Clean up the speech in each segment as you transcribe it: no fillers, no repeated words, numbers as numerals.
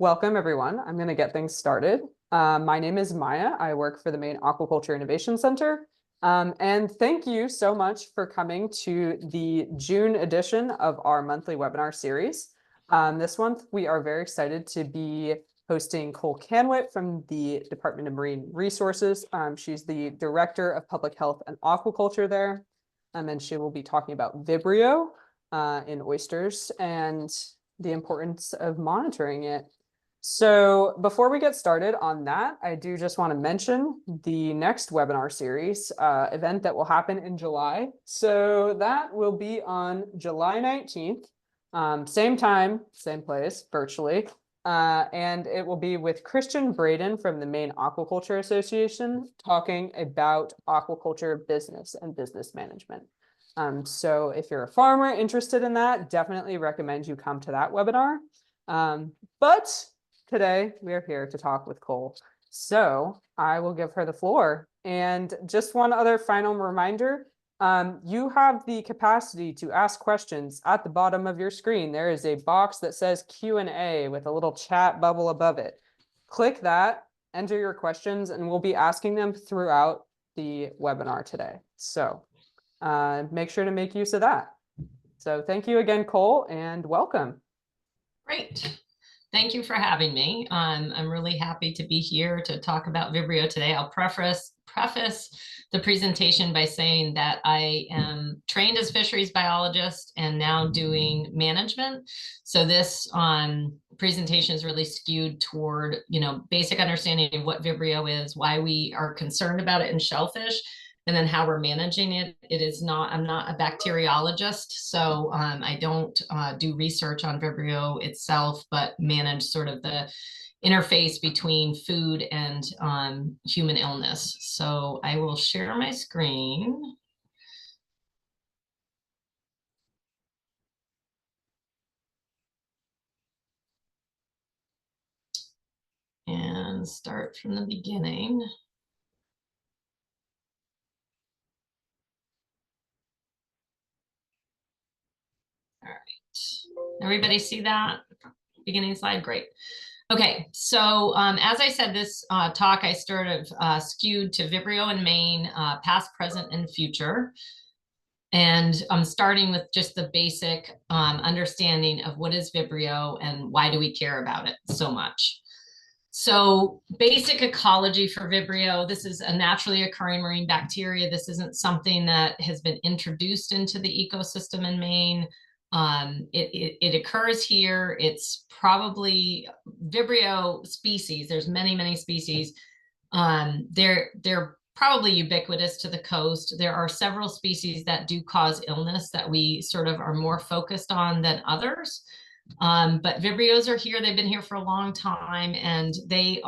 Welcome, everyone. I'm going to get things started. My name is Maya. I work for the Maine Aquaculture Innovation Center. And thank you so much for coming to the June edition of our monthly webinar series. This month, we are very excited to be hosting Kohl Kanwit from the Department of Marine Resources. She's the Director of Public Health and Aquaculture there. And she will be talking about Vibrio in oysters and the importance of monitoring it. So before we get started on that, I do just want to mention the next webinar series event that will happen in July. So that will be on July 19th, same time, same place, virtually. And it will be with Christian Braden from the Maine Aquaculture Association talking about aquaculture business and business management. So if you're a farmer interested in that, definitely recommend you come to that webinar. But today we are here to talk with Kohl. So I will give her the floor. And just one other final reminder, you have the capacity to ask questions at the bottom of your screen. There is a box that says Q&A with a little chat bubble above it. Click that, enter your questions, and we'll be asking them throughout the webinar today. So make sure to make use of that. So thank you again, Kohl, and welcome. Great. Thank you for having me. I'm really happy to be here to talk about Vibrio today. I'll preface the presentation by saying that I am trained as fisheries biologist and now doing management. So this presentation is really skewed toward, basic understanding of what Vibrio is, why we are concerned about it in shellfish, and then how we're managing it. I'm not a bacteriologist, so I don't do research on Vibrio itself, but manage sort of the interface between food and human illness. So I will share my screen. And start from the beginning. All right, everybody see that beginning slide? Great. Okay, so as I said, this talk I started skewed to Vibrio in Maine, past, present, and future. And I'm starting with just the basic understanding of what is Vibrio and why do we care about it so much. So basic ecology for Vibrio, this is a naturally occurring marine bacteria. This isn't something that has been introduced into the ecosystem in Maine. It occurs here. It's probably Vibrio species. There's many, many species. They're probably ubiquitous to the coast. There are several species that do cause illness that we sort of are more focused on than others. But Vibrios are here. They've been here for a long time, and the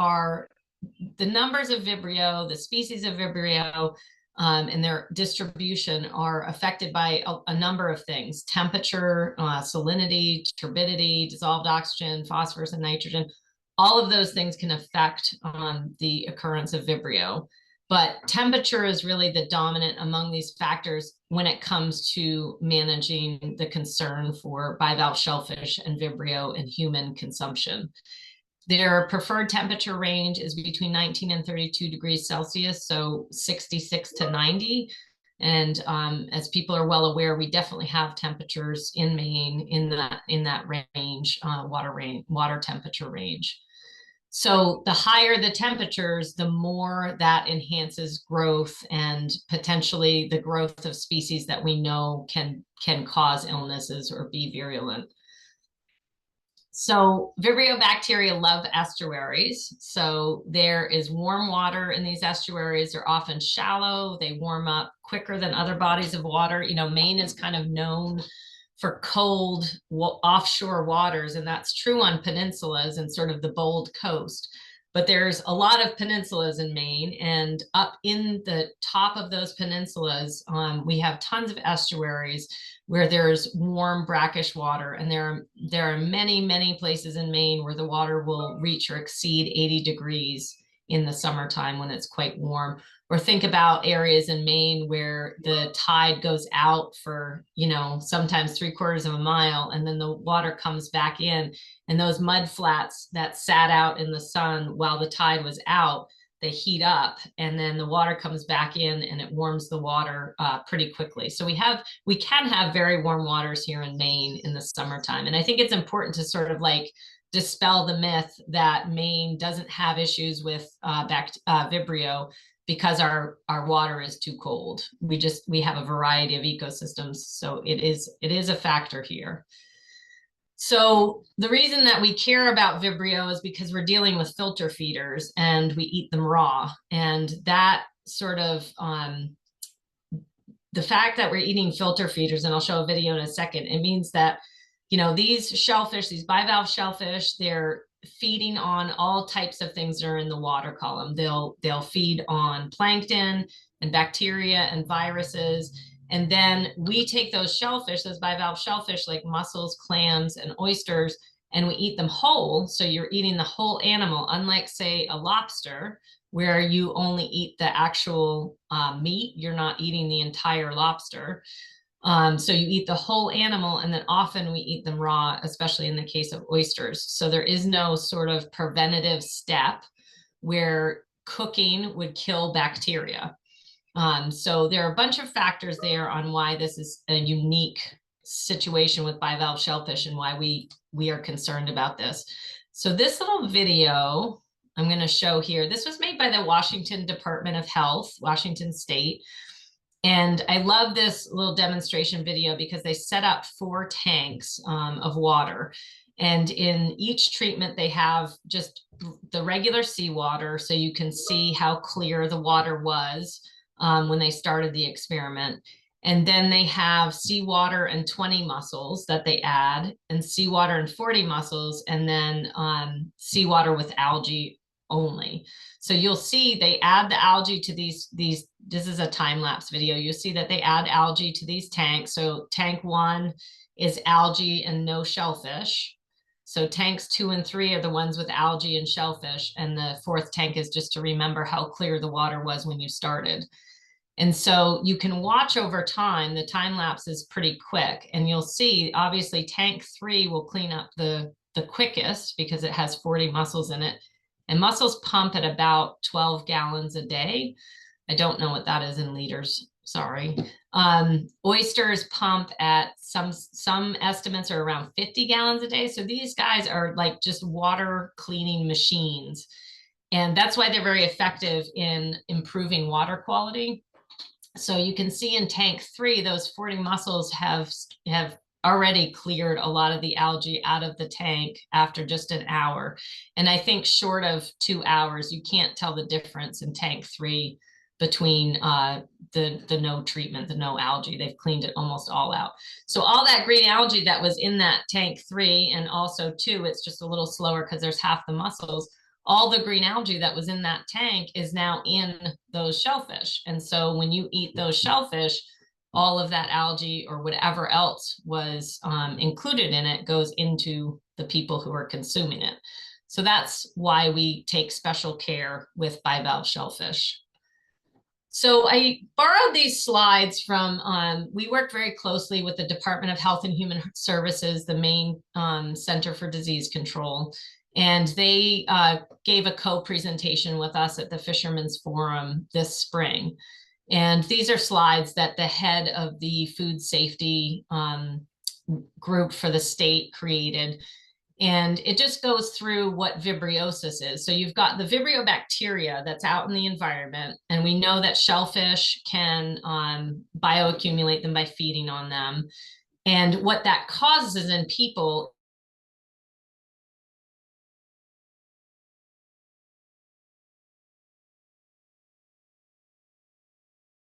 numbers of Vibrio, the species of Vibrio, and their distribution are affected by a number of things: temperature, salinity, turbidity, dissolved oxygen, phosphorus, and nitrogen. All of those things can affect the occurrence of Vibrio. But temperature is really the dominant among these factors when it comes to managing the concern for bivalve shellfish and Vibrio in human consumption. Their preferred temperature range is between 19 and 32 degrees Celsius, so 66 to 90. And as people are well aware, we definitely have temperatures in Maine in that range, water temperature range. So the higher the temperatures, the more that enhances growth and potentially the growth of species that we know can cause illnesses or be virulent. So Vibrio bacteria love estuaries. So there is warm water in these estuaries. They're often shallow. They warm up quicker than other bodies of water. Maine is kind of known for cold offshore waters, and that's true on peninsulas and sort of the bold coast. But there's a lot of peninsulas in Maine, and up in the top of those peninsulas, we have tons of estuaries where there's warm brackish water, and there are many, many places in Maine where the water will reach or exceed 80 degrees in the summertime when it's quite warm. Or think about areas in Maine where the tide goes out for, you know, sometimes 3/4 of a mile, and then the water comes back in, and those mud flats that sat out in the sun while the tide was out, they heat up, and then the water comes back in and it warms the water pretty quickly. So we can have very warm waters here in Maine in the summertime. And I think it's important to sort of like dispel the myth that Maine doesn't have issues with Vibrio because our water is too cold. We have a variety of ecosystems, so it is a factor here. So the reason that we care about Vibrio is because we're dealing with filter feeders and we eat them raw. And that sort of, the fact that we're eating filter feeders, and I'll show a video in a second, it means that, you know, these shellfish, these bivalve shellfish, they're feeding on all types of things that are in the water column. They'll feed on plankton and bacteria and viruses. And then we take those shellfish, those bivalve shellfish like mussels, clams, and oysters, and we eat them whole. So you're eating the whole animal, unlike, say, a lobster, where you only eat the actual meat. You're not eating the entire lobster. So you eat the whole animal, and then often we eat them raw, especially in the case of oysters. So there is no sort of preventative step where cooking would kill bacteria. So there are a bunch of factors there on why this is a unique situation with bivalve shellfish and why we are concerned about this. So this little video I'm going to show here, this was made by the Washington Department of Health, Washington State. And I love this little demonstration video because they set up 4 tanks of water. And in each treatment, they have just the regular seawater, so you can see how clear the water was when they started the experiment. And then they have seawater and 20 mussels that they add, and seawater and 40 mussels, and then seawater with algae only. So you'll see they add the algae to these, this is a time-lapse video. You'll see that they add algae to these tanks. So tank 1 is algae and no shellfish. So tanks 2 and 3 are the ones with algae and shellfish. And the 4th tank is just to remember how clear the water was when you started. And so you can watch over time, the time lapse is pretty quick. And you'll see, obviously, tank 3 will clean up the quickest because it has 40 mussels in it. And mussels pump at about 12 gallons a day. I don't know what that is in liters, sorry. Oysters pump at some estimates are around 50 gallons a day. So these guys are like just water cleaning machines. And that's why they're very effective in improving water quality. So you can see in tank 3, those 40 mussels have already cleared a lot of the algae out of the tank after just an hour. And I think short of 2 hours, you can't tell the difference in tank 3 between the no treatment, the no algae. They've cleaned it almost all out. So all that green algae that was in that tank 3, and also 2, it's just a little slower because there's half the mussels. All the green algae that was in that tank is now in those shellfish. And so when you eat those shellfish, all of that algae or whatever else was included in it goes into the people who are consuming it. So that's why we take special care with bivalve shellfish. So I borrowed these slides from, we worked very closely with the Department of Health and Human Services, the Maine Center for Disease Control. And they gave a co-presentation with us at the Fishermen's Forum this spring. And these are slides that the head of the food safety group for the state created. And it just goes through what vibriosis is. So you've got the Vibrio bacteria that's out in the environment. And we know that shellfish can bioaccumulate them by feeding on them. And what that causes in people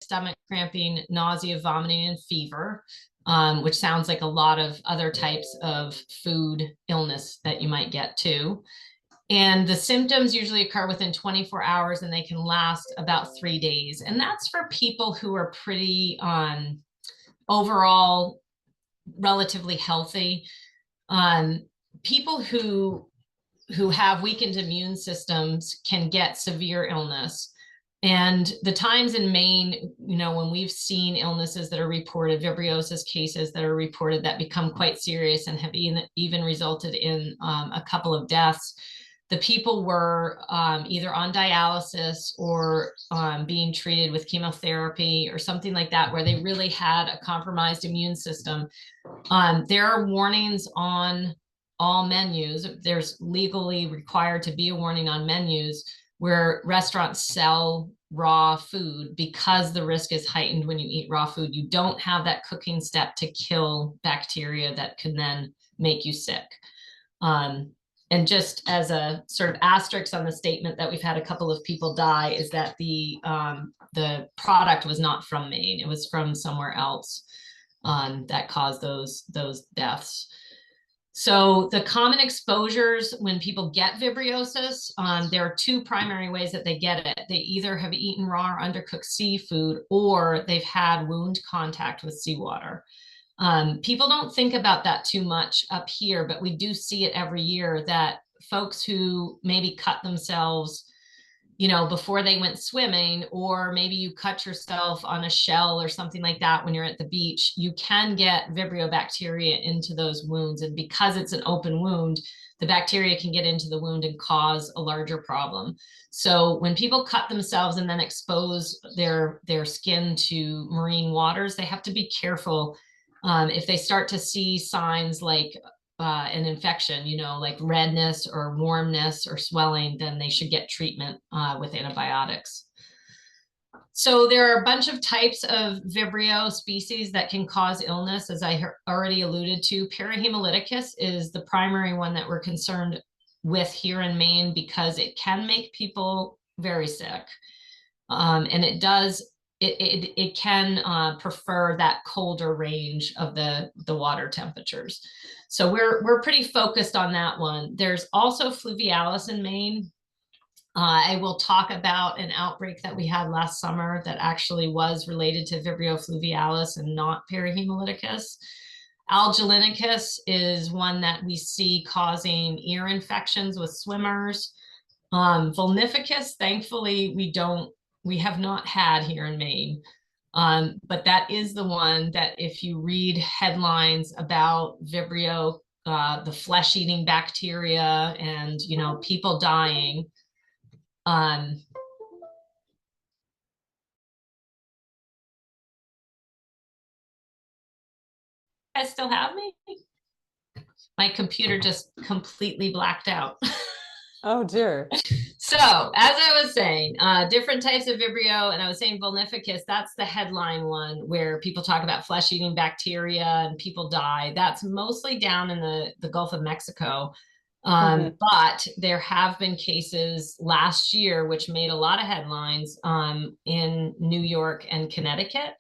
stomach cramping, nausea, vomiting, and fever, which sounds like a lot of other types of food illness that you might get too. And the symptoms usually occur within 24 hours and they can last about 3 days. And that's for people who are pretty overall relatively healthy. People who who have weakened immune systems can get severe illness. And the times in Maine, when we've seen illnesses that are reported, vibriosis cases that are reported that become quite serious and have even resulted in a couple of deaths, the people were either on dialysis or being treated with chemotherapy or something like that, where they really had a compromised immune system. There are warnings on all menus. There's legally required to be a warning on menus where restaurants sell raw food because the risk is heightened when you eat raw food. You don't have that cooking step to kill bacteria that can then make you sick. And just as a sort of asterisk on the statement that we've had a couple of people die, is that the product was not from Maine. It was from somewhere else that caused those deaths. So the common exposures when people get vibriosis, there are two primary ways that they get it. They either have eaten raw or undercooked seafood, or they've had wound contact with seawater. People don't think about that too much up here, but we do see it every year that folks who maybe cut themselves, before they went swimming, or maybe you cut yourself on a shell or something like that when you're at the beach, you can get Vibrio bacteria into those wounds. And because it's an open wound, the bacteria can get into the wound and cause a larger problem. So when people cut themselves and then expose their skin to marine waters, they have to be careful. If they start to see signs like an infection, like redness or warmness or swelling, then they should get treatment with antibiotics. So there are a bunch of types of Vibrio species that can cause illness, as I already alluded to. Parahemolyticus is the primary one that we're concerned with here in Maine because it can make people very sick. And it can prefer that colder range of the water temperatures. So we're pretty focused on that one. There's also fluvialis in Maine. I will talk about an outbreak that we had last summer that actually was related to Vibrio fluvialis and not Parahemolyticus. Algelinicus is one that we see causing ear infections with swimmers. Vulnificus, thankfully, we have not had here in Maine. But that is the one that if you read headlines about Vibrio, the flesh-eating bacteria and, people dying, you guys still have me? My computer just completely blacked out. Oh dear. So as I was saying, different types of Vibrio, and I was saying vulnificus, that's the headline one where people talk about flesh-eating bacteria and people die. That's mostly down in the Gulf of Mexico. But there have been cases last year, which made a lot of headlines in New York and Connecticut.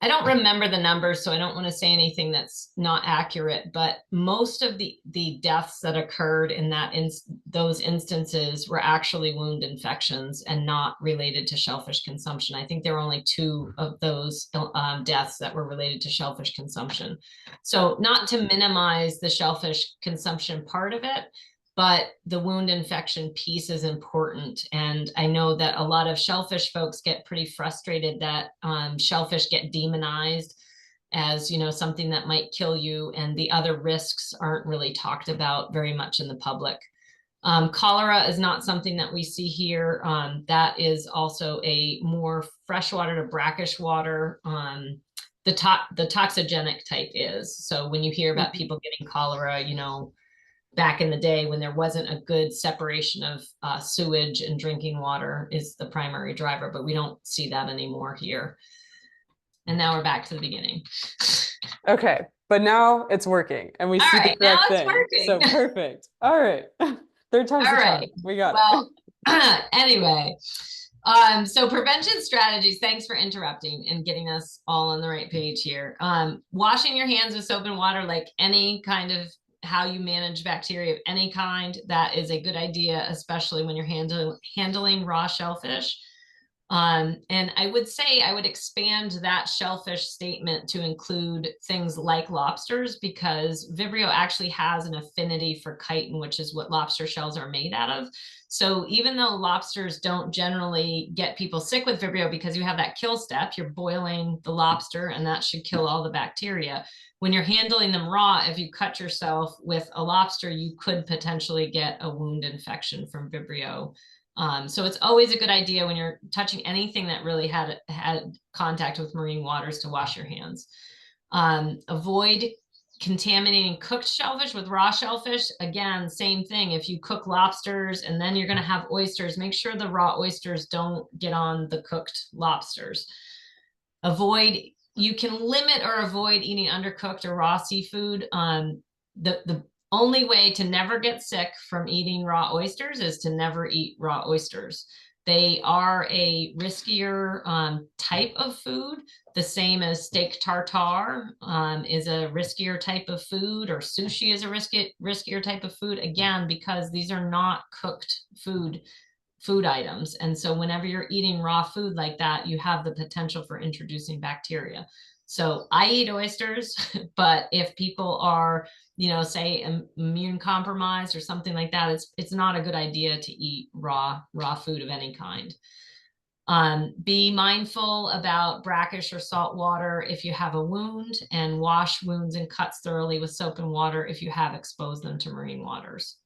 I don't remember the numbers, so I don't want to say anything that's not accurate, but most of the deaths that occurred in those instances were actually wound infections and not related to shellfish consumption. I think there were only 2 of those deaths that were related to shellfish consumption. So not to minimize the shellfish consumption part of it, but the wound infection piece is important. And I know that a lot of shellfish folks get pretty frustrated that shellfish get demonized as, something that might kill you, and the other risks aren't really talked about very much in the public. Cholera is not something that we see here. That is also a more freshwater to brackish water. The toxigenic type is. So when you hear about people getting cholera, back in the day when there wasn't a good separation of sewage and drinking water is the primary driver, but we don't see that anymore here. And now we're back to the beginning. Okay, but now it's working and we see the correct thing. Working. So perfect. All right. Third time's the charm. We got it. Anyway, so prevention strategies, thanks for interrupting and getting us all on the right page here. Washing your hands with soap and water, like any kind of how you manage bacteria of any kind, that is a good idea, especially when you're handling raw shellfish. And I would say I would expand that shellfish statement to include things like lobsters, because Vibrio actually has an affinity for chitin, which is what lobster shells are made out of. So even though lobsters don't generally get people sick with Vibrio because you have that kill step, you're boiling the lobster and that should kill all the bacteria. When you're handling them raw, if you cut yourself with a lobster, you could potentially get a wound infection from Vibrio. So it's always a good idea when you're touching anything that really had contact with marine waters to wash your hands. Avoid contaminating cooked shellfish with raw shellfish. Again, same thing. If you cook lobsters and then you're going to have oysters, make sure the raw oysters don't get on the cooked lobsters. You can limit or avoid eating undercooked or raw seafood. The only way to never get sick from eating raw oysters is to never eat raw oysters. They are a riskier type of food, the same as steak tartare is a riskier type of food, or sushi is a riskier type of food, again, because these are not cooked food items. And so whenever you're eating raw food like that, you have the potential for introducing bacteria. So I eat oysters, but if people are, say immune compromised or something like that, it's not a good idea to eat raw food of any kind. Be mindful about brackish or salt water if you have a wound, and wash wounds and cuts thoroughly with soap and water if you have exposed them to marine waters.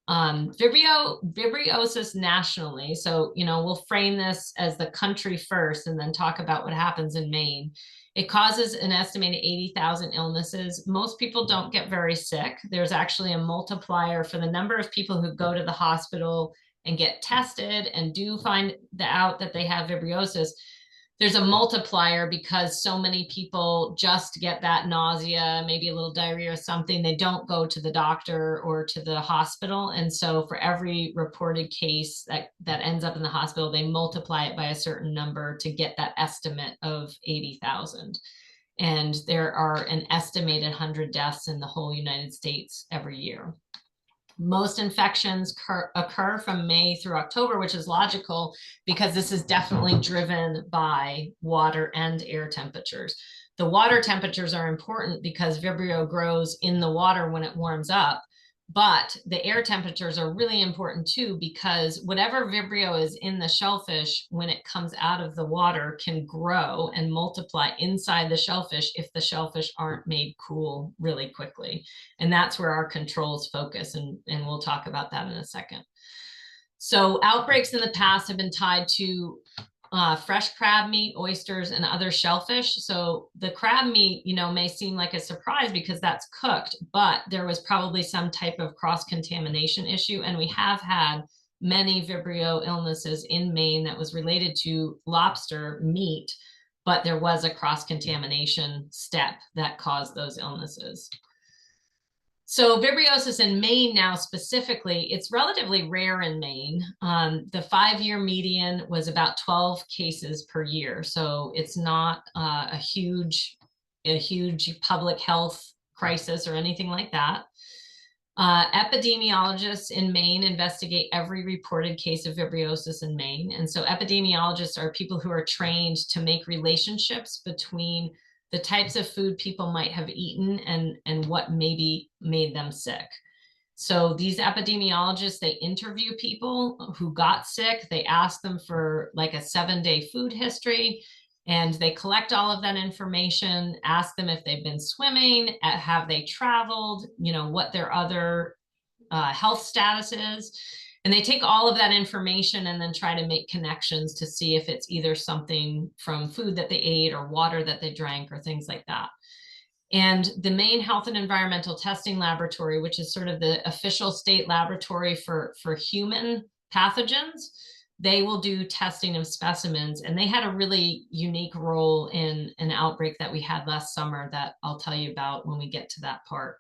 Vibriosis nationally. So, we'll frame this as the country first and then talk about what happens in Maine. It causes an estimated 80,000 illnesses. Most people don't get very sick. There's actually a multiplier for the number of people who go to the hospital and get tested and do find out that they have vibriosis. There's a multiplier because so many people just get that nausea, maybe a little diarrhea or something. They don't go to the doctor or to the hospital. And so for every reported case that ends up in the hospital, they multiply it by a certain number to get that estimate of 80,000. And there are an estimated 100 deaths in the whole United States every year. Most infections occur from May through October, which is logical because this is definitely driven by water and air temperatures. The water temperatures are important because Vibrio grows in the water when it warms up, but the air temperatures are really important too, because whatever Vibrio is in the shellfish when it comes out of the water can grow and multiply inside the shellfish if the shellfish aren't made cool really quickly. And that's where our controls focus, and we'll talk about that in a second. So outbreaks in the past have been tied to fresh crab meat, oysters, and other shellfish. So the crab meat, may seem like a surprise because that's cooked, but there was probably some type of cross-contamination issue. And we have had many Vibrio illnesses in Maine that was related to lobster meat, but there was a cross-contamination step that caused those illnesses. So vibriosis in Maine now specifically, it's relatively rare in Maine. The 5-year median was about 12 cases per year. So it's not a huge public health crisis or anything like that. Epidemiologists in Maine investigate every reported case of vibriosis in Maine. And so epidemiologists are people who are trained to make relationships between the types of food people might have eaten and what maybe made them sick. So these epidemiologists, they interview people who got sick. They ask them for like a 7-day food history, and they collect all of that information, ask them if they've been swimming, have they traveled, what their other health status is. And they take all of that information and then try to make connections to see if it's either something from food that they ate or water that they drank or things like that. And the Maine Health and Environmental Testing Laboratory, which is sort of the official state laboratory for human pathogens, they will do testing of specimens. And they had a really unique role in an outbreak that we had last summer that I'll tell you about when we get to that part.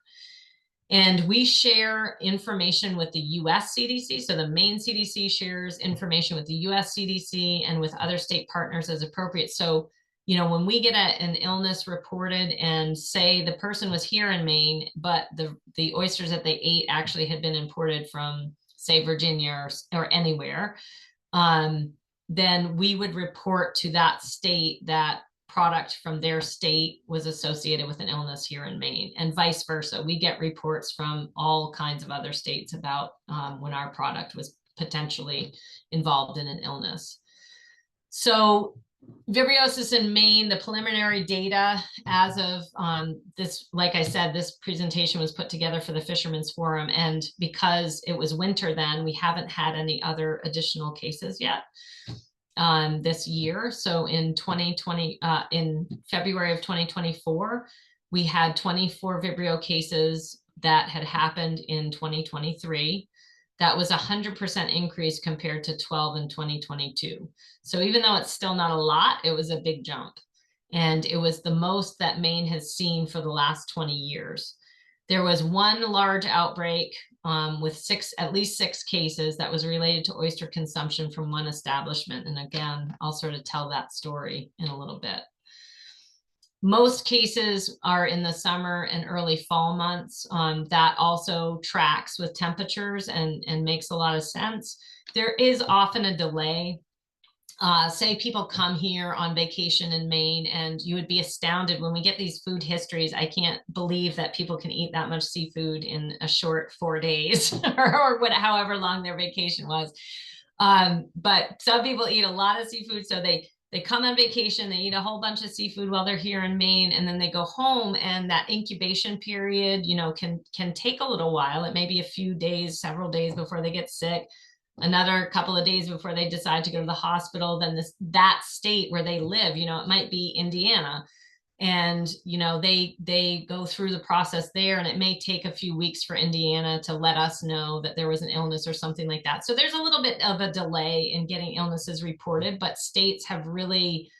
And we share information with the US CDC. So the Maine CDC shares information with the US CDC and with other state partners as appropriate. So, when we get an illness reported and say the person was here in Maine, but the oysters that they ate actually had been imported from, say, Virginia or anywhere, then we would report to that state that product from their state was associated with an illness here in Maine, and vice versa. We get reports from all kinds of other states about when our product was potentially involved in an illness. So Vibriosis in Maine, the preliminary data as of this, like I said, this presentation was put together for the Fishermen's Forum. And because it was winter then, we haven't had any other additional cases yet this year. So in 2020, in February of 2024, we had 24 Vibrio cases that had happened in 2023. That was 100% increase compared to 12 in 2022. So even though it's still not a lot, it was a big jump. And it was the most that Maine has seen for the last 20 years. There was one large outbreak with at least six cases that was related to oyster consumption from one establishment. And again, I'll sort of tell that story in a little bit. Most cases are in the summer and early fall months. That also tracks with temperatures and makes a lot of sense. There is often a delay. Say people come here on vacation in Maine, and you would be astounded when we get these food histories. I can't believe that people can eat that much seafood in a short 4 days or however long their vacation was. But some people eat a lot of seafood, so they come on vacation, they eat a whole bunch of seafood while they're here in Maine, and then they go home, and that incubation period, you know, can take a little while. It may be a few days, several days before they get sick, another couple of days before they decide to go to the hospital. Then that state where they live, you know, it might be Indiana, and you know, they go through the process there, and it may take a few weeks for Indiana to let us know that there was an illness or something like that. So there's a little bit of a delay in getting illnesses reported, but states have really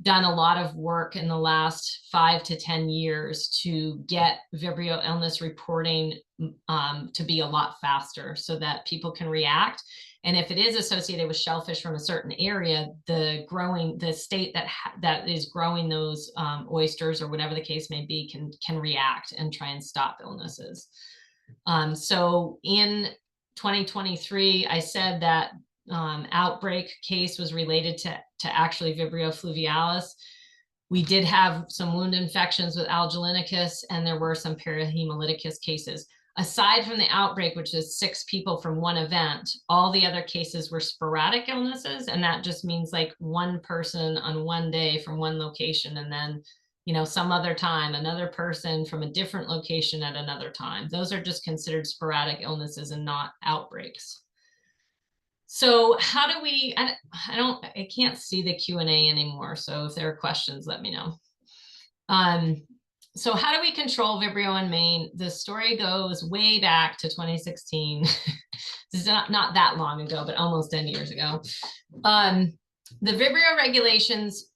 done a lot of work in the last 5 to 10 years to get Vibrio illness reporting to be a lot faster so that people can react. And if it is associated with shellfish from a certain area, the state that is growing those oysters or whatever the case may be can react and try and stop illnesses. So in 2023, I said that outbreak case was related to actually Vibrio fluvialis. We did have some wound infections with Algelinicus, and there were some parahemolyticus cases. Aside from the outbreak, which is 6 people from one event, all the other cases were sporadic illnesses. And that just means like one person on one day from one location, and then, you know, some other time, another person from a different location at another time. Those are just considered sporadic illnesses and not outbreaks. So how do we, I can't see the Q&A anymore. So if there are questions, let me know. So how do we control Vibrio in Maine? The story goes way back to 2016. This is not that long ago, but almost 10 years ago. The Vibrio regulations,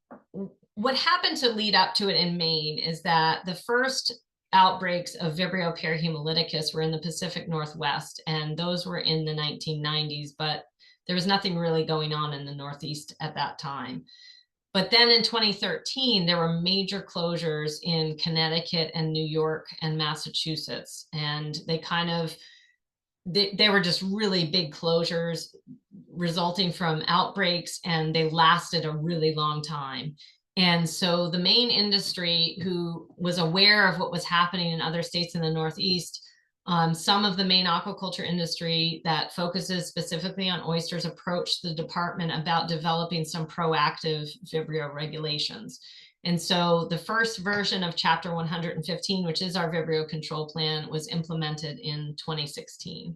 what happened to lead up to it in Maine is that the first outbreaks of Vibrio parahemolyticus were in the Pacific Northwest, and those were in the 1990s, but there was nothing really going on in the Northeast at that time. But then in 2013, there were major closures in Connecticut and New York and Massachusetts. And they were just really big closures resulting from outbreaks, and they lasted a really long time. And so the Maine industry, who was aware of what was happening in other states in the Northeast, some of the Maine aquaculture industry that focuses specifically on oysters approached the department about developing some proactive Vibrio regulations. And so the first version of Chapter 115, which is our Vibrio control plan, was implemented in 2016.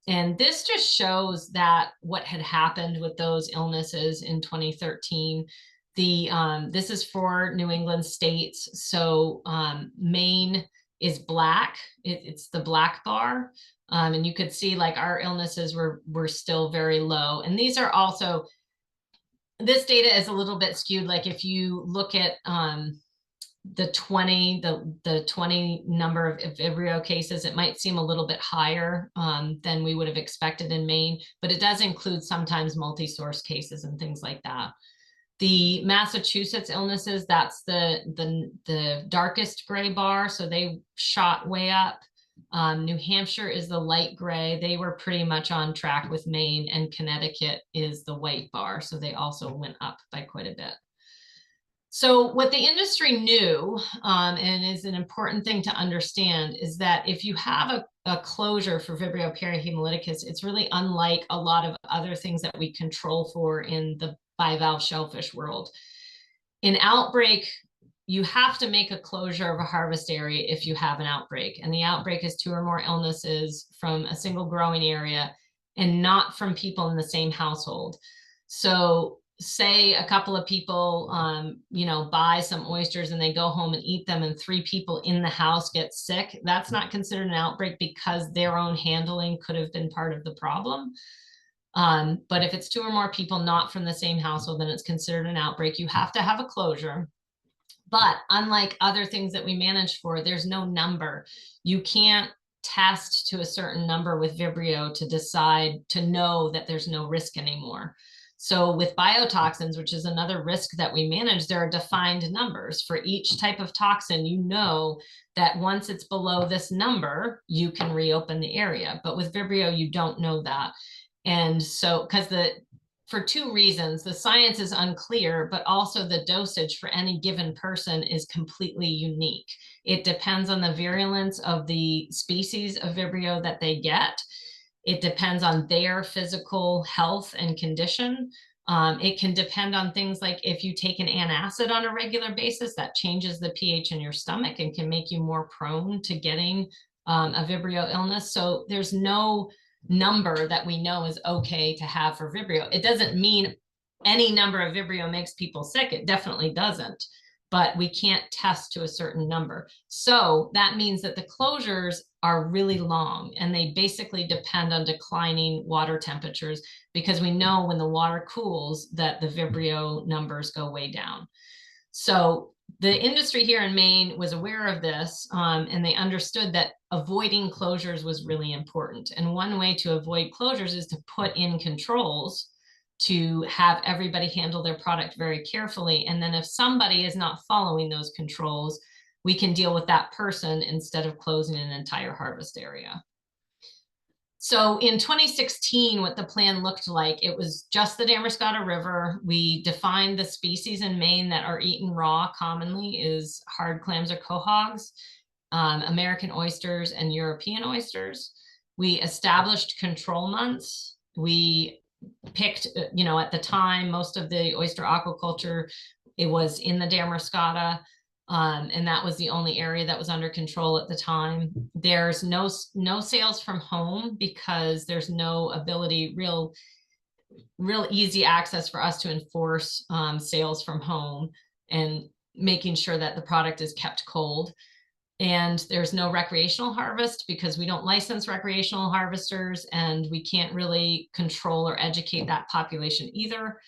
And this just shows that what had happened with those illnesses in 2013. This is for New England states. So Maine is black. It's the black bar. And you could see like our illnesses were still very low. And these are also, this data is a little bit skewed. Like if you look at the 20 number of Vibrio cases, it might seem a little bit higher than we would have expected in Maine, but it does include sometimes multi-source cases and things like that. The Massachusetts illnesses, that's the darkest gray bar. So they shot way up. New Hampshire is the light gray. They were pretty much on track with Maine, and Connecticut is the white bar. So they also went up by quite a bit. So what the industry knew, and is an important thing to understand, is that if you have a closure for Vibrio perihemolyticus, it's really unlike a lot of other things that we control for in the bivalve shellfish world. In outbreak, you have to make a closure of a harvest area if you have an outbreak. And the outbreak is 2 or more illnesses from a single growing area and not from people in the same household. So say a couple of people, buy some oysters and they go home and eat them, and 3 people in the house get sick. That's not considered an outbreak because their own handling could have been part of the problem. But if it's 2 or more people not from the same household, then it's considered an outbreak. You have to have a closure. But unlike other things that we manage for, there's no number. You can't test to a certain number with Vibrio to decide to know that there's no risk anymore. So with biotoxins, which is another risk that we manage, there are defined numbers for each type of toxin. You know that once it's below this number, you can reopen the area. But with Vibrio, you don't know that. And so, for 2 reasons, the science is unclear, but also the dosage for any given person is completely unique. It depends on the virulence of the species of Vibrio that they get. It depends on their physical health and condition. It can depend on things like if you take an antacid on a regular basis, that changes the pH in your stomach and can make you more prone to getting a Vibrio illness. So there's no number that we know is okay to have for Vibrio. It doesn't mean any number of Vibrio makes people sick. It definitely doesn't. But we can't test to a certain number. So that means that the closures are really long, and they basically depend on declining water temperatures, because we know when the water cools that the Vibrio numbers go way down. So the industry here in Maine was aware of this, and they understood that avoiding closures was really important. And one way to avoid closures is to put in controls to have everybody handle their product very carefully. And then if somebody is not following those controls, we can deal with that person instead of closing an entire harvest area. So in 2016, what the plan looked like, it was just the Damascotta River. We defined the species in Maine that are eaten raw commonly is hard clams or quahogs, American oysters, and European oysters. We established control months. We picked, at the time, most of the oyster aquaculture, it was in the Damascotta. And that was the only area that was under control at the time. There's no sales from home because there's no ability, real easy access for us to enforce sales from home and making sure that the product is kept cold. And there's no recreational harvest because we don't license recreational harvesters, and we can't really control or educate that population either.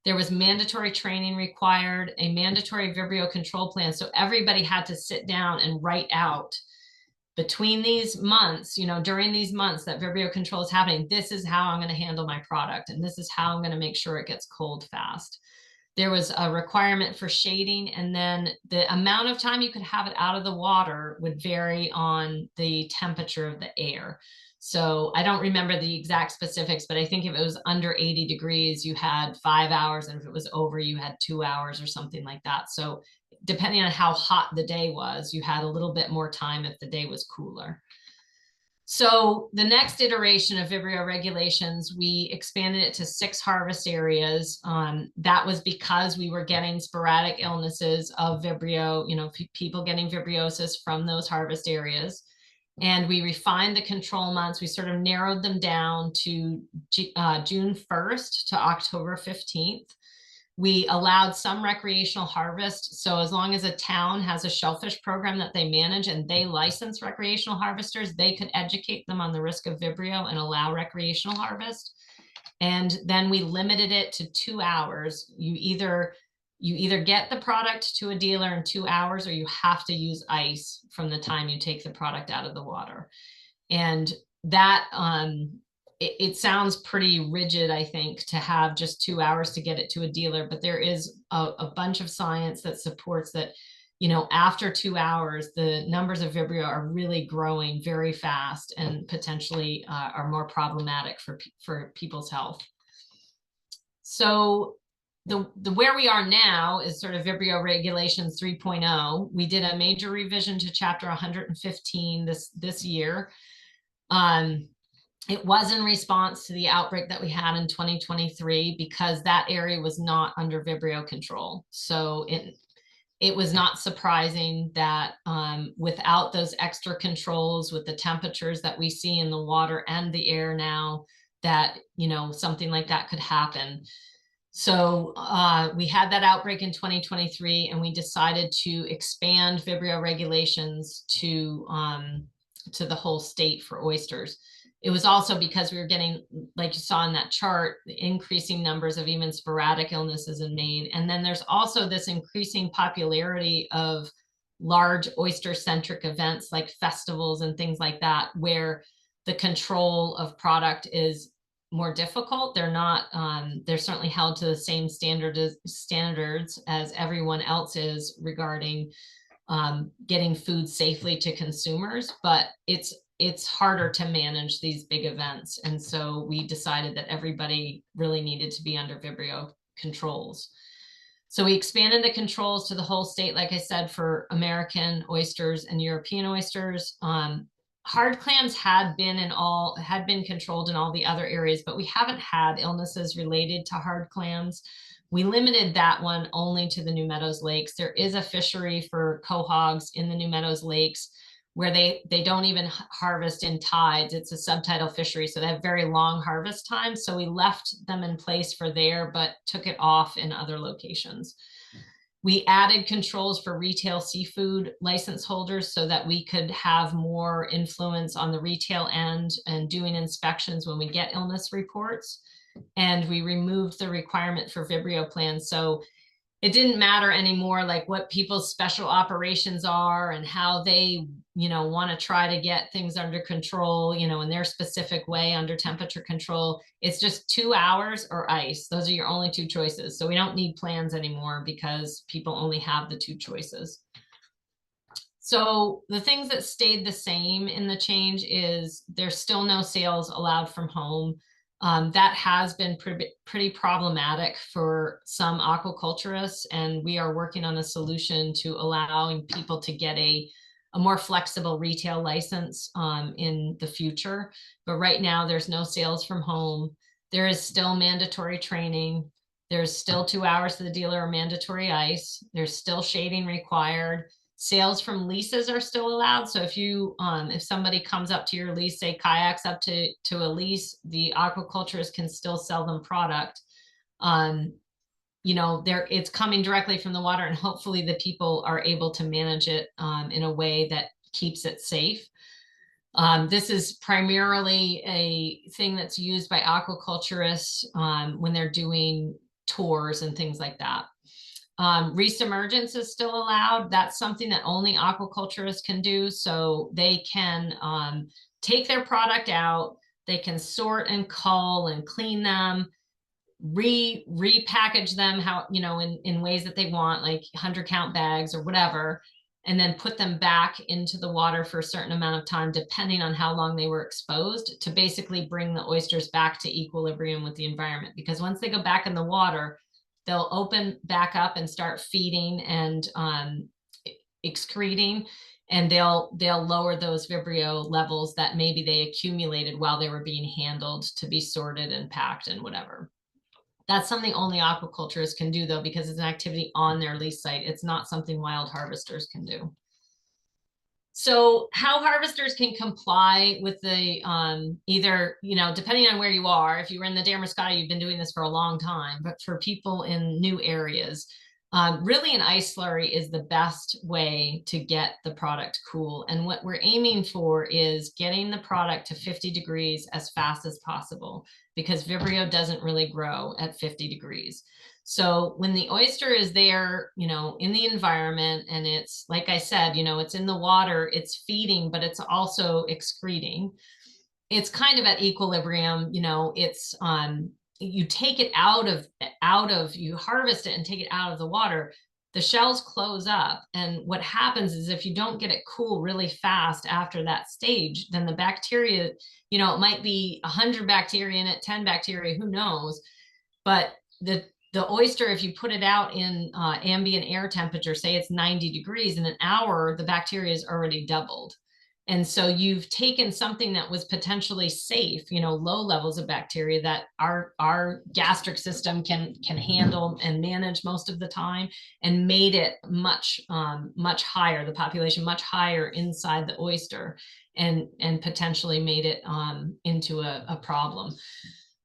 There was mandatory training required, a mandatory Vibrio control plan. So everybody had to sit down and write out between these months, during these months that Vibrio control is happening, this is how I'm going to handle my product. And this is how I'm going to make sure it gets cold fast. There was a requirement for shading, and then the amount of time you could have it out of the water would vary on the temperature of the air. So I don't remember the exact specifics, but I think if it was under 80 degrees, you had 5 hours. And if it was over, you had 2 hours or something like that. So depending on how hot the day was, you had a little bit more time if the day was cooler. So the next iteration of Vibrio regulations, we expanded it to 6 harvest areas. That was because we were getting sporadic illnesses of Vibrio, people getting vibriosis from those harvest areas. And we refined the control months. We sort of narrowed them down to June 1st to October 15th. We allowed some recreational harvest. So as long as a town has a shellfish program that they manage and they license recreational harvesters, they could educate them on the risk of Vibrio and allow recreational harvest. And then we limited it to 2 hours. You either get the product to a dealer in 2 hours, or you have to use ice from the time you take the product out of the water. And that, it sounds pretty rigid, I think, to have just 2 hours to get it to a dealer, but there is a bunch of science that supports that after 2 hours, the numbers of Vibrio are really growing very fast and potentially are more problematic for people's health. So the where we are now is sort of Vibrio Regulations 3.0. We did a major revision to Chapter 115 this year. It was in response to the outbreak that we had in 2023 because that area was not under Vibrio control. So it was not surprising that without those extra controls, with the temperatures that we see in the water and the air now, that something like that could happen. So we had that outbreak in 2023, and we decided to expand Vibrio regulations to the whole state for oysters. It was also because we were getting, like you saw in that chart, increasing numbers of even sporadic illnesses in Maine. And then there's also this increasing popularity of large oyster-centric events like festivals and things like that, where the control of product is more difficult. They're not, they're certainly held to the same standards as everyone else is regarding getting food safely to consumers, but it's harder to manage these big events. And so we decided that everybody really needed to be under Vibrio controls. So we expanded the controls to the whole state, like I said, for American oysters and European oysters. Hard clams had been controlled in all the other areas, but we haven't had illnesses related to hard clams. We limited that one only to the New Meadows lakes. There is a fishery for quahogs in the New Meadows lakes where they don't even harvest in tides. It's a subtidal fishery, so they have very long harvest times. So we left them in place for there, but took it off in other locations. We added controls for retail seafood license holders so that we could have more influence on the retail end and doing inspections when we get illness reports. And we removed the requirement for Vibrio plans. So it didn't matter anymore like what people's special operations are and how they want to try to get things under control in their specific way under temperature control. It's just 2 hours or ice. Those are your only two choices. So we don't need plans anymore because people only have the two choices. So the things that stayed the same in the change is there's still no sales allowed from home. That has been pretty problematic for some aquaculturists, and we are working on a solution to allowing people to get a more flexible retail license in the future. But right now there's no sales from home. There is still mandatory training. There's still 2 hours to the dealer or mandatory ice. There's still shading required. Sales from leases are still allowed. So if somebody comes up to your lease, say kayaks up to a lease, the aquaculturists can still sell them product. It's coming directly from the water, and hopefully the people are able to manage it in a way that keeps it safe. This is primarily a thing that's used by aquaculturists when they're doing tours and things like that. Resubmergence is still allowed. That's something that only aquaculturists can do. So they can take their product out, they can sort and cull and clean them, repackage them in ways that they want, like 100 count bags or whatever, and then put them back into the water for a certain amount of time, depending on how long they were exposed, to basically bring the oysters back to equilibrium with the environment. Because once they go back in the water, they'll open back up and start feeding and excreting, and they'll lower those Vibrio levels that maybe they accumulated while they were being handled to be sorted and packed and whatever. That's something only aquaculturists can do, though, because it's an activity on their lease site. It's not something wild harvesters can do. So how harvesters can comply with the either, depending on where you are, if you were in the Damascotta, you've been doing this for a long time, but for people in new areas, really an ice slurry is the best way to get the product cool. And what we're aiming for is getting the product to 50 degrees as fast as possible, because Vibrio doesn't really grow at 50 degrees. So when the oyster is there, in the environment, and it's, like I said, it's in the water, it's feeding, but it's also excreting. It's kind of at equilibrium, it's, you take it you harvest it and take it out of the water, the shells close up. And what happens is if you don't get it cool really fast after that stage, then the bacteria, you know, it might be 100 bacteria in it, 10 bacteria, who knows? But the oyster, if you put it out in ambient air temperature, say it's 90 degrees, in an hour, the bacteria is already doubled. And so you've taken something that was potentially safe, you know, low levels of bacteria that our gastric system can handle and manage most of the time, and made it much higher, the population much higher inside the oyster, and potentially made it into a problem.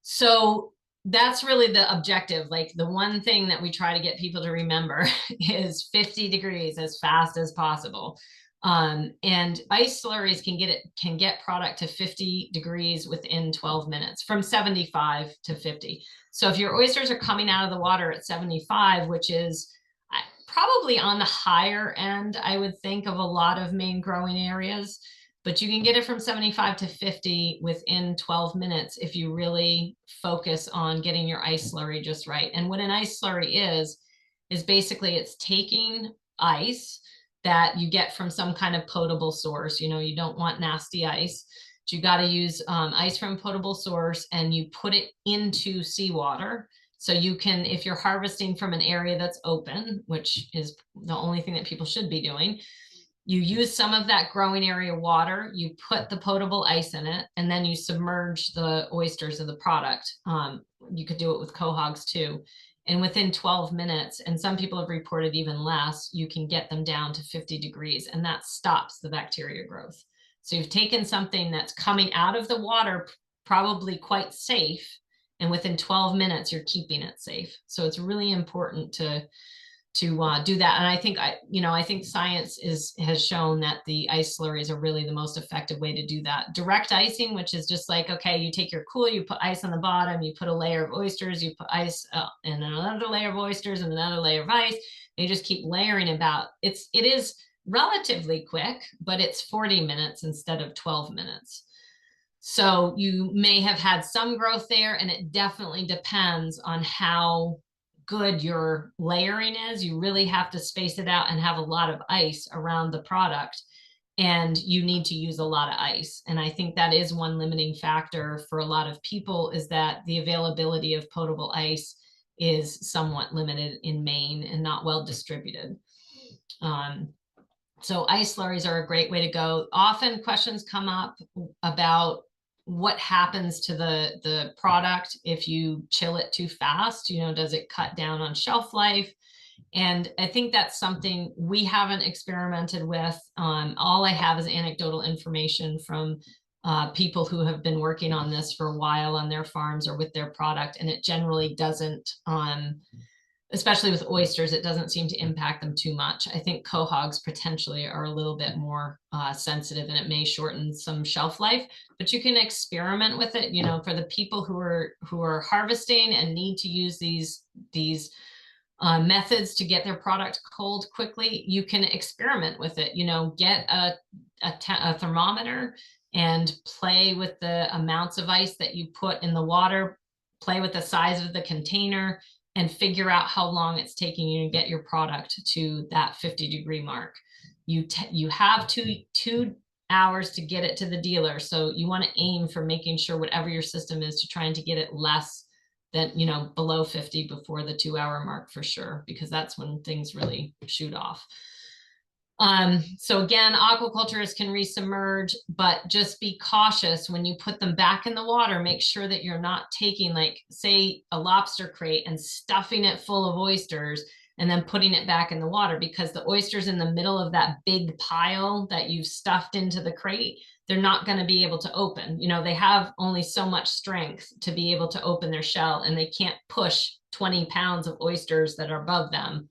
So that's really the objective. Like, the one thing that we try to get people to remember is 50 degrees as fast as possible. And ice slurries can get product to 50 degrees within 12 minutes, from 75 to 50. So if your oysters are coming out of the water at 75, which is probably on the higher end, I would think, of a lot of Maine growing areas, but you can get it from 75 to 50 within 12 minutes if you really focus on getting your ice slurry just right. And what an ice slurry is basically it's taking ice that you get from some kind of potable source. You know, you don't want nasty ice. You got to use ice from a potable source, and you put it into seawater. So you can, if you're harvesting from an area that's open, which is the only thing that people should be doing, you use some of that growing area water, you put the potable ice in it, and then you submerge the oysters of the product. You could do it with quahogs too. And within 12 minutes, and some people have reported even less, you can get them down to 50 degrees, and that stops the bacteria growth. So you've taken something that's coming out of the water, probably quite safe, and within 12 minutes, you're keeping it safe. So it's really important to do that. And I think science has shown that the ice slurries are really the most effective way to do that. Direct icing, which is just like, okay, you take your cooler, you put ice on the bottom, you put a layer of oysters, you put ice and another layer of oysters and another layer of ice. And you just keep layering about. It is relatively quick, but it's 40 minutes instead of 12 minutes. So you may have had some growth there, and it definitely depends on how good your layering is. You really have to space it out and have a lot of ice around the product, and you need to use a lot of ice. And I think that is one limiting factor for a lot of people, is that the availability of potable ice is somewhat limited in Maine and not well distributed. So ice slurries are a great way to go. Often questions come up about what happens to the product if you chill it too fast. You know, does it cut down on shelf life? And I think that's something we haven't experimented with. All I have is anecdotal information from people who have been working on this for a while on their farms or with their product, and it generally doesn't, especially with oysters, it doesn't seem to impact them too much. I think quahogs potentially are a little bit more sensitive, and it may shorten some shelf life, but you can experiment with it. You know, for the people who are harvesting and need to use these methods to get their product cold quickly, you can experiment with it. You know, get a thermometer and play with the amounts of ice that you put in the water, play with the size of the container, and figure out how long it's taking you to get your product to that 50-degree mark. You have two hours to get it to the dealer. So you want to aim for making sure whatever your system is to trying to get it less than, you know, below 50 before the 2-hour mark for sure, because that's when things really shoot off. So again, aquaculturists can resubmerge, but just be cautious when you put them back in the water. Make sure that you're not taking, like, say, a lobster crate and stuffing it full of oysters and then putting it back in the water, because the oysters in the middle of that big pile that you've stuffed into the crate, they're not going to be able to open. You know, they have only so much strength to be able to open their shell, and they can't push 20 pounds of oysters that are above them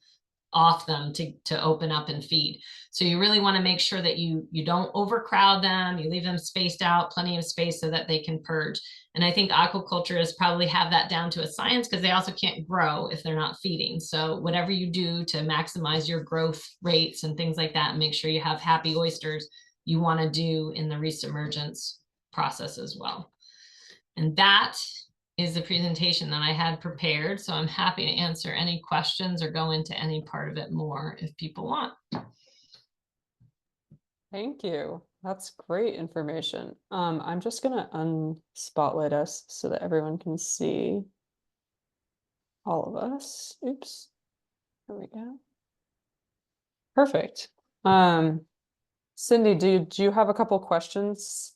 off them to open up and feed. So you really want to make sure that you don't overcrowd them, you leave them spaced out, plenty of space so that they can purge. And I think aquaculturists probably have that down to a science, because they also can't grow if they're not feeding. So whatever you do to maximize your growth rates and things like that, and make sure you have happy oysters, you want to do in the resubmergence process as well. And that is the presentation that I had prepared. So I'm happy to answer any questions or go into any part of it more if people want. Thank you. That's great information. I'm just gonna unspotlight us so that everyone can see all of us. Oops. There we go. Perfect. Cindy, do you have a couple questions?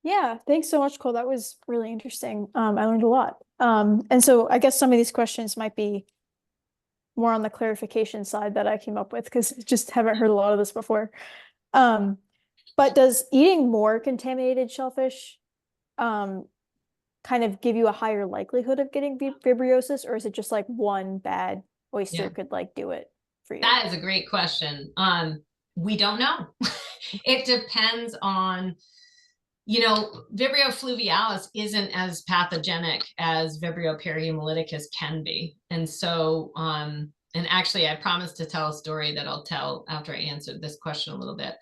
Yeah, thanks so much, Cole. That was really interesting. I learned a lot. And so I guess some of these questions might be more on the clarification side that I came up with because I just haven't heard a lot of this before. But does eating more contaminated shellfish kind of give you a higher likelihood of getting vibriosis, or is it just like one bad oyster could like do it for you? That is a great question. We don't know. It depends on, you know, Vibrio fluvialis isn't as pathogenic as Vibrio perihemolyticus can be. And so, and actually I promised to tell a story that I'll tell after I answered this question a little bit.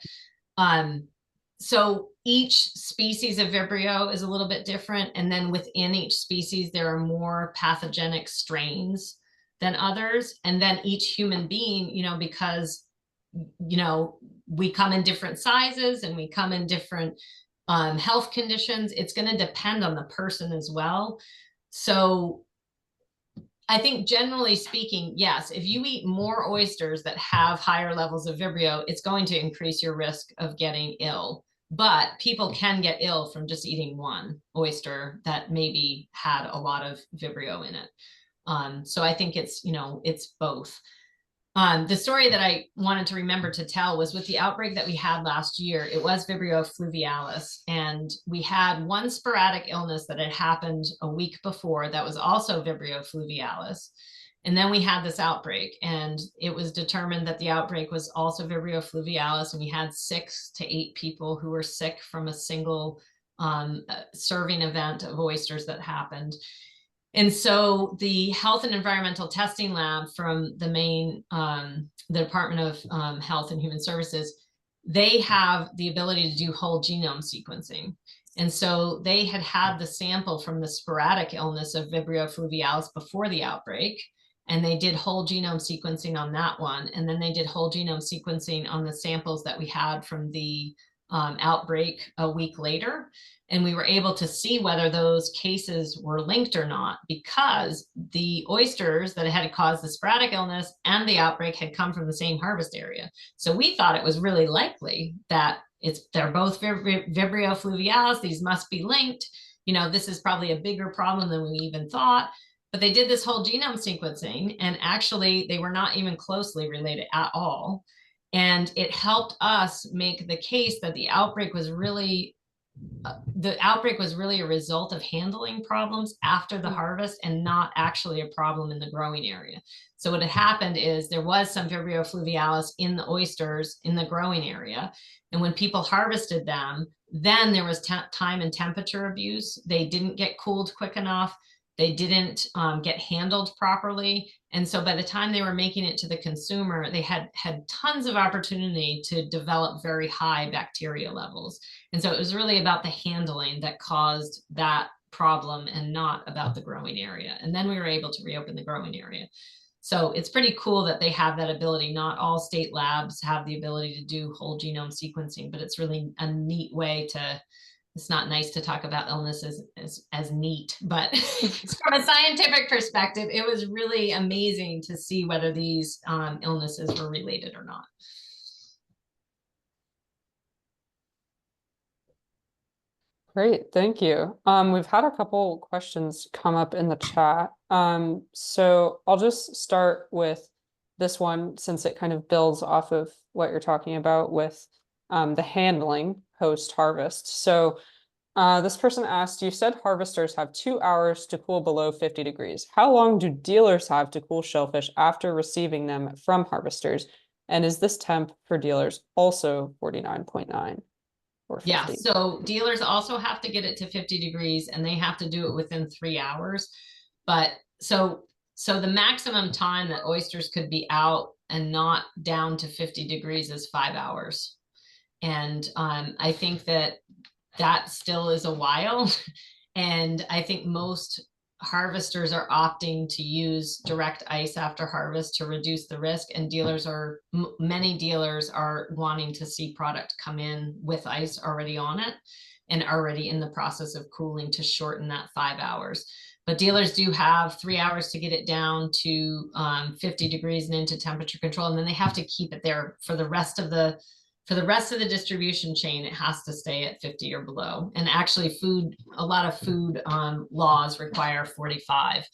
So each species of Vibrio is a little bit different. And then within each species, there are more pathogenic strains than others. And then each human being, you know, because, you know, we come in different sizes and we come in different health conditions, it's going to depend on the person as well. So I think generally speaking, yes, if you eat more oysters that have higher levels of Vibrio, it's going to increase your risk of getting ill. But people can get ill from just eating one oyster that maybe had a lot of Vibrio in it. So I think it's, you know, it's both. The story that I wanted to remember to tell was with the outbreak that we had last year. It was Vibrio fluvialis, and we had one sporadic illness that had happened a week before that was also Vibrio fluvialis. And then we had this outbreak, and it was determined that the outbreak was also Vibrio fluvialis, and we had 6 to 8 people who were sick from a single serving event of oysters that happened. And so the Health and Environmental Testing Lab from the Maine, the Department of Health and Human Services, they have the ability to do whole genome sequencing. And so they had the sample from the sporadic illness of Vibrio fluvialis before the outbreak, and they did whole genome sequencing on that one. And then they did whole genome sequencing on the samples that we had from the outbreak a week later. And we were able to see whether those cases were linked or not, because the oysters that had caused the sporadic illness and the outbreak had come from the same harvest area. So we thought it was really likely that they're both Vibrio fluvialis. These must be linked. You know, this is probably a bigger problem than we even thought. But they did this whole genome sequencing, and actually they were not even closely related at all. And it helped us make the case that the outbreak was really a result of handling problems after the harvest and not actually a problem in the growing area. So what had happened is there was some Vibrio fluvialis in the oysters in the growing area. And when people harvested them, then there was time and temperature abuse. They didn't get cooled quick enough. They didn't get handled properly. And so by the time they were making it to the consumer, they had tons of opportunity to develop very high bacteria levels. And so it was really about the handling that caused that problem and not about the growing area. And then we were able to reopen the growing area. So it's pretty cool that they have that ability. Not all state labs have the ability to do whole genome sequencing, but it's really a neat way to, it's not nice to talk about illnesses as neat, but from a scientific perspective, it was really amazing to see whether these illnesses were related or not. Great, thank you. We've had a couple questions come up in the chat. So I'll just start with this one since it kind of builds off of what you're talking about with the handling post-harvest. So this person asked, you said harvesters have 2 hours to cool below 50 degrees. How long do dealers have to cool shellfish after receiving them from harvesters? And is this temp for dealers also 49.9 or 50? Yeah, so dealers also have to get it to 50 degrees and they have to do it within 3 hours. But so the maximum time that oysters could be out and not down to 50 degrees is 5 hours. And I think that still is a while. And I think most harvesters are opting to use direct ice after harvest to reduce the risk, and many dealers are wanting to see product come in with ice already on it and already in the process of cooling to shorten that 5 hours. But dealers do have 3 hours to get it down to 50 degrees and into temperature control, and then they have to keep it there for the rest of the distribution chain. It has to stay at 50 or below. And actually a lot of food laws require 45.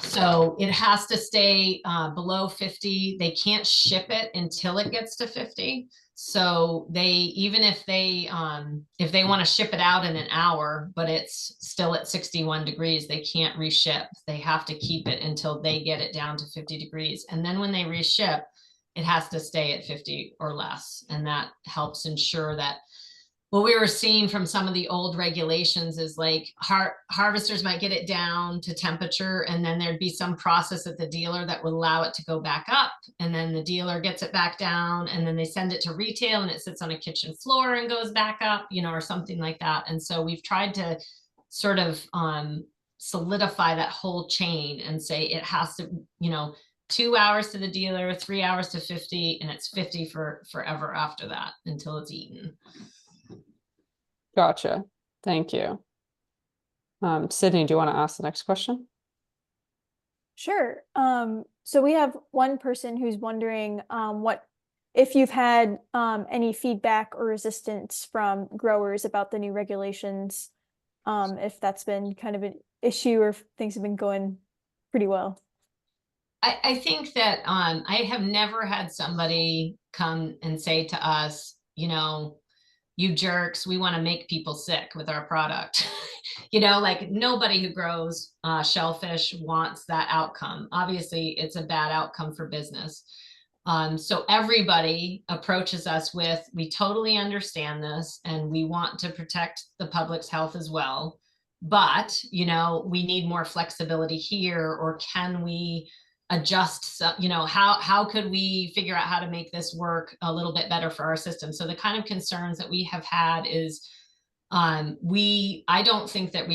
So it has to stay below 50. They can't ship it until it gets to 50. So even if they want to ship it out in an hour, but it's still at 61 degrees, they can't reship. They have to keep it until they get it down to 50 degrees. And then when they reship, it has to stay at 50 or less. And that helps ensure that what we were seeing from some of the old regulations is like harvesters might get it down to temperature, and then there'd be some process at the dealer that would allow it to go back up. And then the dealer gets it back down, and then they send it to retail and it sits on a kitchen floor and goes back up, or something like that. And so we've tried to sort of solidify that whole chain and say it has to, 2 hours to the dealer, 3 hours to 50, and it's 50 for forever after that until it's eaten. Gotcha. Thank you. Sydney, do you want to ask the next question? Sure. So we have one person who's wondering if you've had any feedback or resistance from growers about the new regulations, if that's been kind of an issue or if things have been going pretty well. I think that I have never had somebody come and say to us, you jerks, we want to make people sick with our product. Like nobody who grows shellfish wants that outcome. Obviously, it's a bad outcome for business. So everybody approaches us with, we totally understand this and we want to protect the public's health as well. But, we need more flexibility here, or can we adjust, how could we figure out how to make this work a little bit better for our system? So the kind of concerns that we have had is I don't think that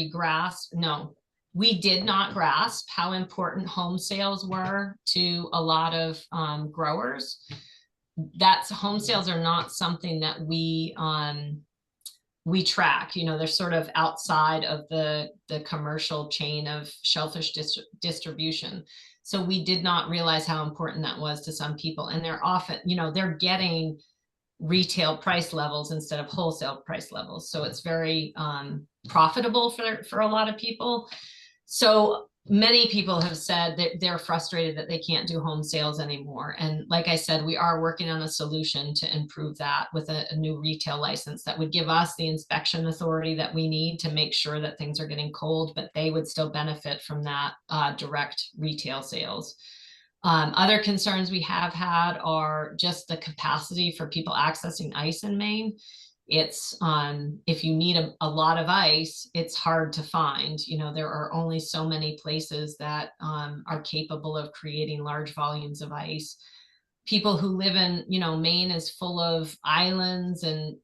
we did not grasp how important home sales were to a lot of growers. Home sales are not something that we track. They're sort of outside of the commercial chain of shellfish distribution. So we did not realize how important that was to some people. And they're often, they're getting retail price levels instead of wholesale price levels. So it's very profitable for a lot of people. So many people have said that they're frustrated that they can't do home sales anymore. And like I said, we are working on a solution to improve that with a new retail license that would give us the inspection authority that we need to make sure that things are getting cold, but they would still benefit from that direct retail sales. Other concerns we have had are just the capacity for people accessing ice in Maine. It's if you need a lot of ice, it's hard to find. There are only so many places that are capable of creating large volumes of ice. People who live in, Maine is full of islands and,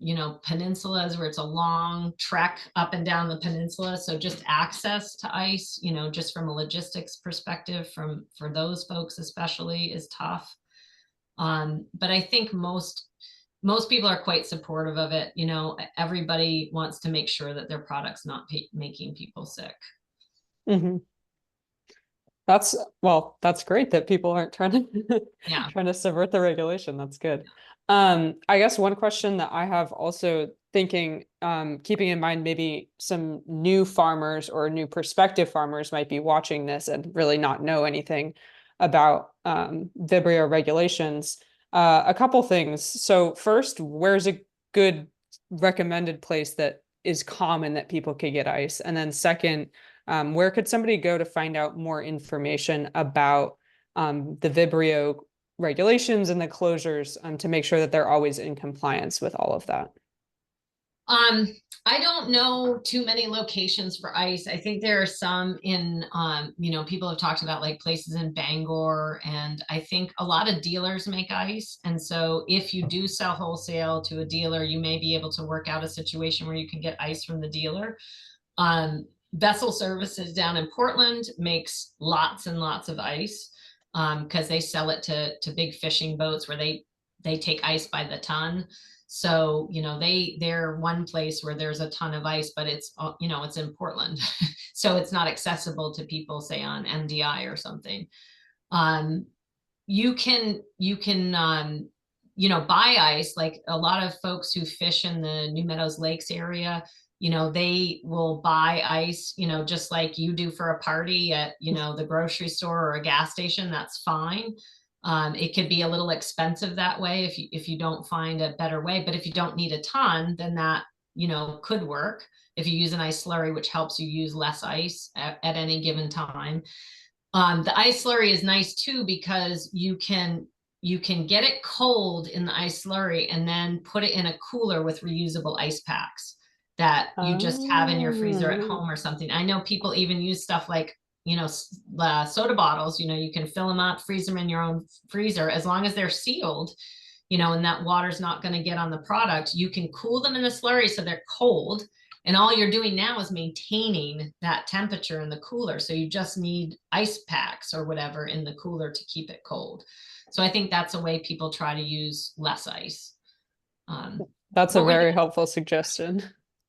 peninsulas where it's a long trek up and down the peninsula. So just access to ice, just from a logistics perspective, for those folks especially, is tough. But I think most people are quite supportive of it. Everybody wants to make sure that their product's not making people sick. Mm-hmm. That's great that people aren't trying to subvert the regulation. That's good. I guess one question that I have also thinking, keeping in mind maybe some new farmers or new prospective farmers might be watching this and really not know anything about Vibrio regulations. A couple things. So first, where's a good recommended place that is common that people could get ice? And then second, where could somebody go to find out more information about the Vibrio regulations and the closures to make sure that they're always in compliance with all of that? I don't know too many locations for ice. I think there are some in, people have talked about like places in Bangor, and I think a lot of dealers make ice. And so if you do sell wholesale to a dealer, you may be able to work out a situation where you can get ice from the dealer. Vessel Services down in Portland makes lots and lots of ice because they sell it to big fishing boats where they take ice by the ton. So, you know, they're one place where there's a ton of ice, but it's, you know, it's in Portland. So it's not accessible to people, say on MDI or something. You can, you know, buy ice, like a lot of folks who fish in the New Meadows Lakes area, you know, they will buy ice, you know, just like you do for a party at, you know, the grocery store or a gas station. That's fine. It could be a little expensive that way if you don't find a better way, but if you don't need a ton, then that, you know, could work if you use an ice slurry, which helps you use less ice at any given time. The ice slurry is nice too, because you can get it cold in the ice slurry and then put it in a cooler with reusable ice packs that you just have in your freezer at home or something. I know people even use stuff like, you know, soda bottles, you know, you can fill them up, freeze them in your own freezer, as long as they're sealed, you know, and that water's not going to get on the product. You can cool them in the slurry so they're cold. And all you're doing now is maintaining that temperature in the cooler. So you just need ice packs or whatever in the cooler to keep it cold. So I think that's a way people try to use less ice. That's a very helpful suggestion.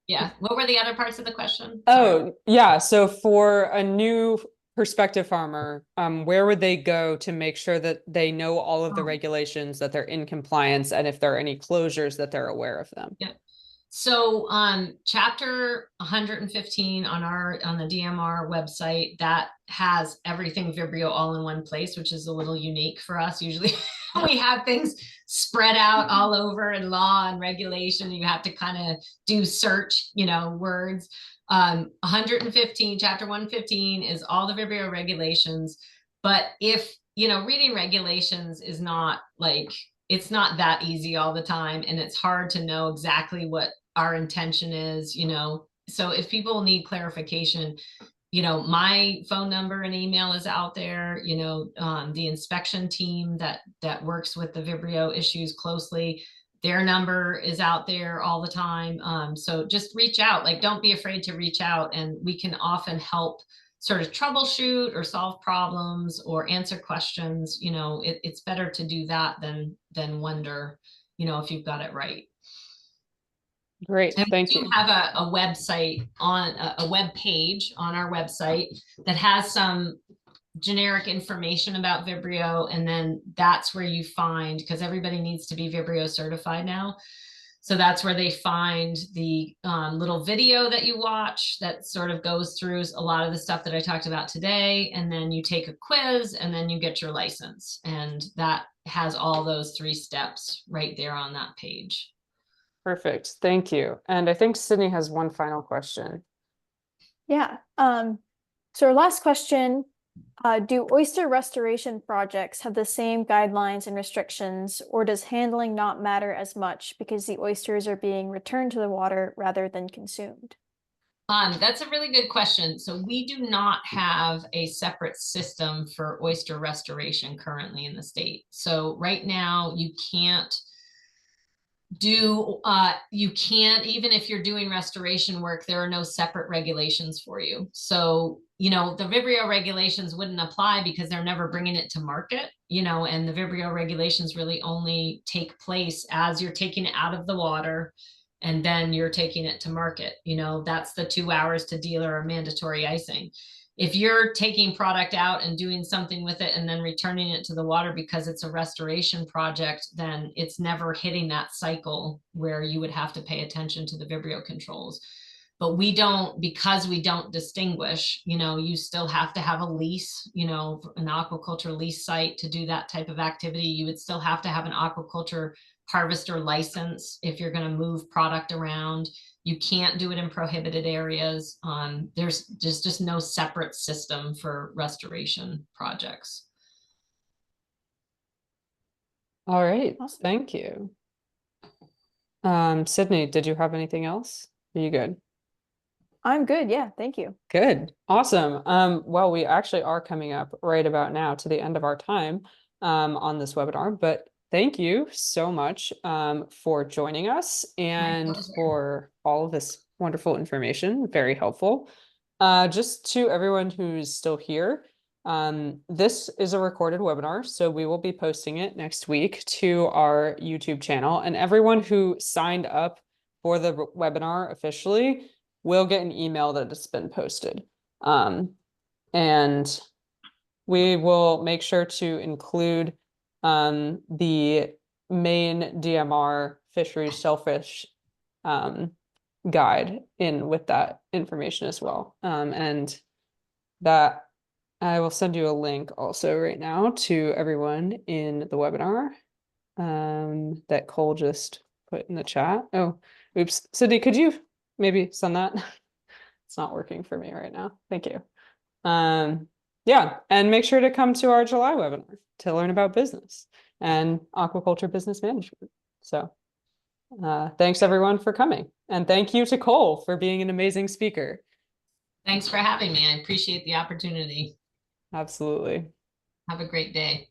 Yeah. What were the other parts of the question? Sorry. Oh, yeah. So for a new prospective farmer, where would they go to make sure that they know all of the regulations, that they're in compliance, and if there are any closures that they're aware of them? Yeah. So chapter 115 on the DMR website, that has everything Vibrio all in one place, which is a little unique for us. Usually we have things spread out all over in law and regulation. You have to kind of do search, you know, words. 115, chapter 115 is all the Vibrio regulations. But if, you know, reading regulations is not like, it's not that easy all the time. And it's hard to know exactly what our intention is, you know. So if people need clarification, you know, my phone number and email is out there, you know, the inspection team that works with the Vibrio issues closely, their number is out there all the time. So just reach out, like, don't be afraid to reach out, and we can often help sort of troubleshoot or solve problems or answer questions. You know, it's better to do that than wonder, you know, if you've got it right. Great, thank you. We do have a website on a web page on our website that has some generic information about Vibrio, and then that's where you find, because everybody needs to be Vibrio certified now. So that's where they find the little video that you watch that sort of goes through a lot of the stuff that I talked about today. And then you take a quiz and then you get your license. And that has all those 3 steps right there on that page. Perfect. Thank you. And I think Sydney has one final question. Yeah. So our last question, do oyster restoration projects have the same guidelines and restrictions, or does handling not matter as much because the oysters are being returned to the water rather than consumed? That's a really good question. So we do not have a separate system for oyster restoration currently in the state. So right now you can't even if you're doing restoration work, there are no separate regulations for you. So, you know, the Vibrio regulations wouldn't apply because they're never bringing it to market, you know, and the Vibrio regulations really only take place as you're taking it out of the water and then you're taking it to market. You know, that's the 2 hours to dealer or mandatory icing. If you're taking product out and doing something with it and then returning it to the water because it's a restoration project, then it's never hitting that cycle where you would have to pay attention to the Vibrio controls. But we don't, because we don't distinguish, you know, you still have to have a lease, you know, an aquaculture lease site to do that type of activity. You would still have to have an aquaculture harvester license if you're going to move product around. You can't do it in prohibited areas. There's just no separate system for restoration projects. All right, awesome. Thank you. Sydney, did you have anything else? Are you good? I'm good. Yeah, thank you. Good. Awesome. Well, we actually are coming up right about now to the end of our time on this webinar, but thank you so much for joining us and for all of this wonderful information. Very helpful. Just to everyone who's still here, this is a recorded webinar, so we will be posting it next week to our YouTube channel, and everyone who signed up for the webinar officially will get an email that it's been posted. And we will make sure to include the Maine DMR fisheries shellfish guide in with that information as well. And that I will send you a link also right now to everyone in the webinar that Kohl just put in the chat. Oh, oops. Sydney, could you maybe send that? It's not working for me right now. Thank you. Yeah, and make sure to come to our July webinar to learn about business and aquaculture business management. So thanks everyone for coming. And thank you to Kohl for being an amazing speaker. Thanks for having me. I appreciate the opportunity. Absolutely. Have a great day.